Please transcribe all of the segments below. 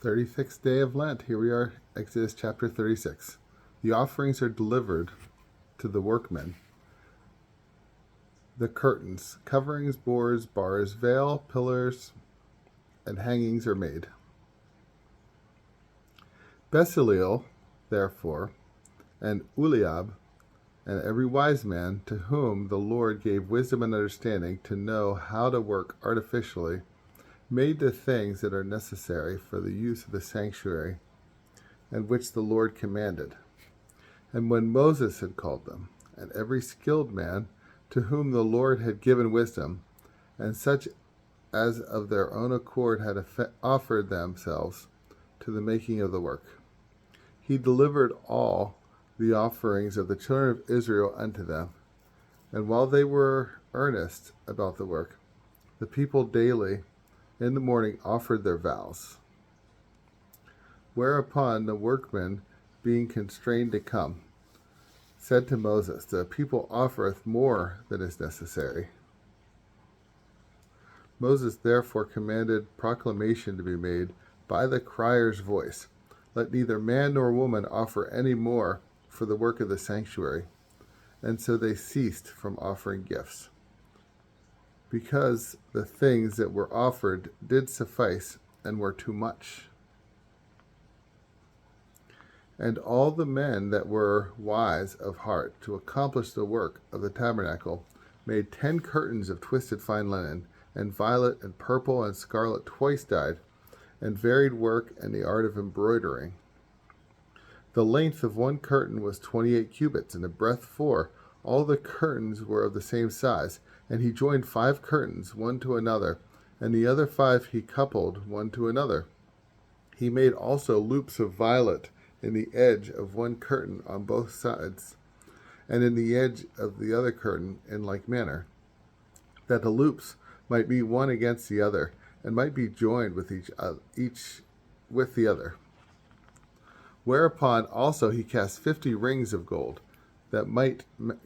36th day of Lent. Here we are, Exodus chapter 36. The offerings are delivered to the workmen. The curtains, coverings, boards, bars, veil, pillars, and hangings are made. Bezaleel, therefore, and Eliab, and every wise man to whom the Lord gave wisdom and understanding to know how to work artificially, made the things that are necessary for the use of the sanctuary, and which the Lord commanded. And when Moses had called them, and every skilled man to whom the Lord had given wisdom, and such as of their own accord had offered themselves to the making of the work, he delivered all the offerings of the children of Israel unto them. And while they were earnest about the work, the people daily in the morning offered their vows. Whereupon the workmen, being constrained to come, said to Moses, the people offereth more than is necessary. Moses therefore commanded proclamation to be made by the crier's voice, let neither man nor woman offer any more for the work of the sanctuary. And so they ceased from offering gifts, because the things that were offered did suffice and were too much. And all the men that were wise of heart to accomplish the work of the tabernacle made 10 curtains of twisted fine linen, and violet and purple and scarlet twice dyed, and varied work and the art of embroidering. The length of one curtain was 28 cubits, and the breadth 4. All the curtains were of the same size, and he joined 5 curtains, one to another, and the other 5 he coupled one to another. He made also loops of violet in the edge of one curtain on both sides, and in the edge of the other curtain in like manner, that the loops might be one against the other, and might be joined with each with the other. Whereupon also he cast 50 rings of gold, that might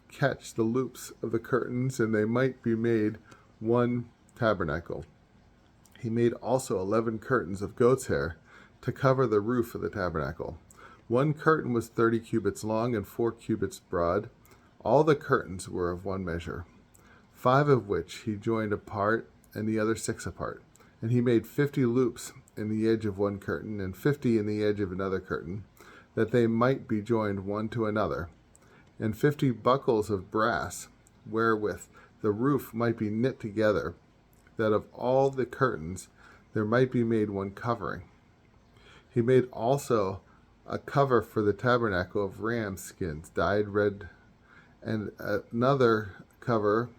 catch the loops of the curtains, and they might be made one tabernacle. He made also 11 curtains of goat's hair to cover the roof of the tabernacle. One curtain was 30 cubits long and 4 cubits broad. All the curtains were of one measure, 5 of which he joined apart, and the other 6 apart. And he made 50 loops in the edge of one curtain, and 50 in the edge of another curtain, that they might be joined one to another, and 50 buckles of brass, wherewith the roof might be knit together, that of all the curtains there might be made one covering. He made also a cover for the tabernacle of ram skins dyed red, and another cover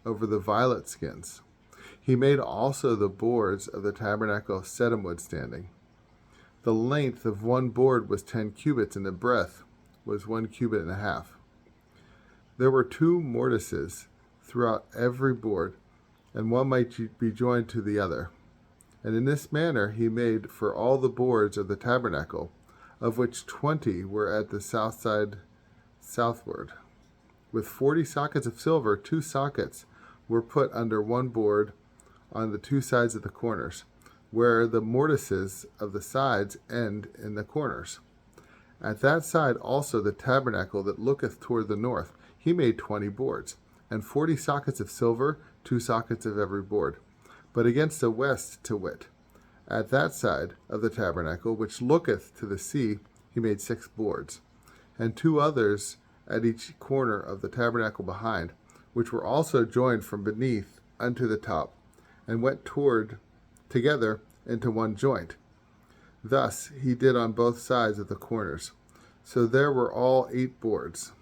over the violet skins. He made also the boards of the tabernacle of sedum wood standing. The length of one board was 10 cubits, and the breadth was 1 cubit and a half. There were 2 mortices throughout every board, and one might be joined to the other. And in this manner he made for all the boards of the tabernacle, of which 20 were at the south side southward. With 40 sockets of silver, 2 sockets were put under one board on the 2 sides of the corners, where the mortices of the sides end in the corners. At that side also the tabernacle that looketh toward the north, he made 20 boards, and 40 sockets of silver, 2 sockets of every board. But against the west, to wit, at that side of the tabernacle which looketh to the sea, he made 6 boards, and 2 others at each corner of the tabernacle behind, which were also joined from beneath unto the top, and went together into one joint. Thus he did on both sides of the corners. So there were all 8 boards,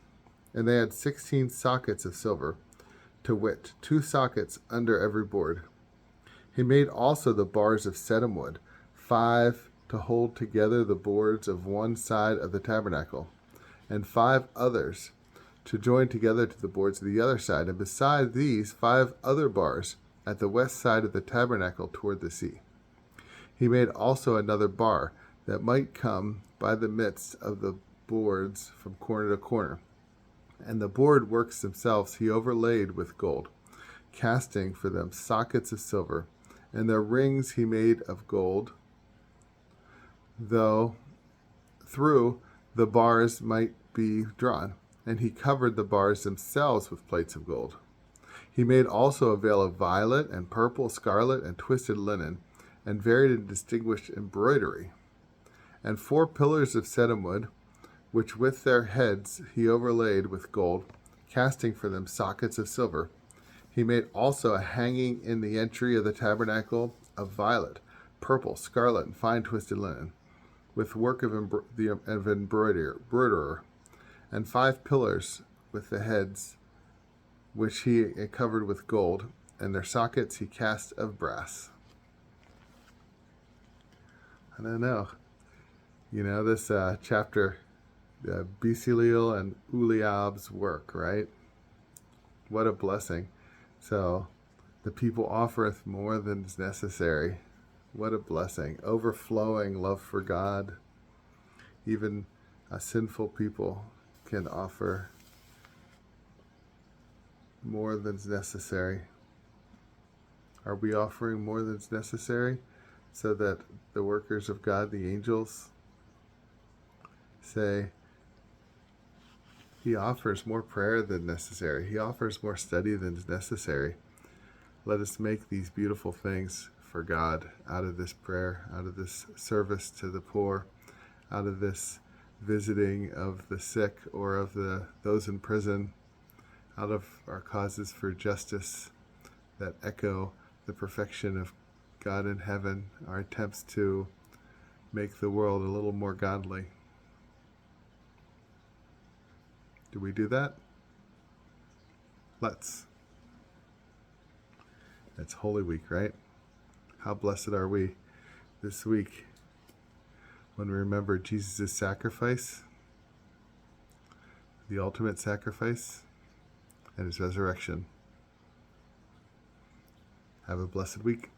and they had 16 sockets of silver, to wit, 2 sockets under every board. He made also the bars of sedum wood, 5 to hold together the boards of one side of the tabernacle, and 5 others to join together to the boards of the other side, and beside these 5 other bars at the west side of the tabernacle toward the sea. He made also another bar that might come by the midst of the boards from corner to corner. And the board works themselves he overlaid with gold, casting for them sockets of silver, and their rings he made of gold. though through the bars might be drawn, and he covered the bars themselves with plates of gold. He made also a veil of violet and purple, scarlet, and twisted linen, and varied and distinguished embroidery, and 4 pillars of sedum wood, which with their heads he overlaid with gold, casting for them sockets of silver. He made also a hanging in the entry of the tabernacle of violet, purple, scarlet, and fine twisted linen, with work of embroiderer, and 5 pillars with the heads, which he covered with gold, and their sockets he cast of brass. I don't know. This chapter, Bezaleel and Uliab's work, right? What a blessing. So, the people offereth more than is necessary. What a blessing. Overflowing love for God. Even sinful people can offer more than is necessary. Are we offering more than is necessary so that the workers of God, the angels, say, he offers more prayer than necessary. He offers more study than is necessary. Let us make these beautiful things for God out of this prayer, out of this service to the poor, out of this visiting of the sick or of those in prison, out of our causes for justice that echo the perfection of God in heaven, our attempts to make the world a little more godly. Do we do that? Let's. It's Holy Week, right? How blessed are we this week when we remember Jesus' sacrifice, the ultimate sacrifice, and his resurrection. Have a blessed week.